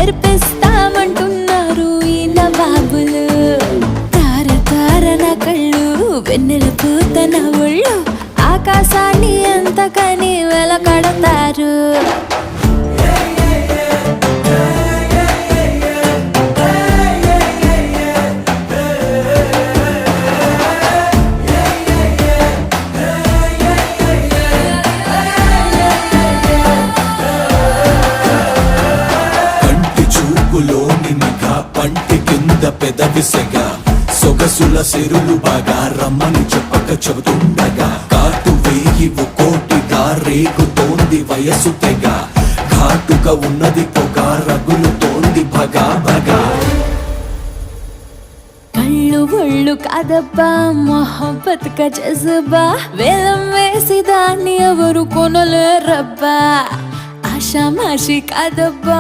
అర్పిస్తామంటున్నారు ఈ నవాబులు. తార తార నా కళ్ళు, వెన్నెల పూత నా ఒళ్ళు, ఆకాశాన్ని అంతకని వెలకడతారు. పంటి కింద పెదవిసగా సొగసుల సిరులు బాగా రమ్మని చెప్పక చెబుతుండగా కాటు వేయి కోటిగా రేగుతోంది వయసు తెగ ఘాటుగా ఉన్నది పొగ రగులుతోంది భగా భగా. కళ్ళు ఒళ్ళు కాదబ్బా మొహబ్బత్ కా జజ్బా, వేలం వేసి దాన్ని ఎవరు కొనలేరబ్బా. ఆషామాషి కాదబ్బా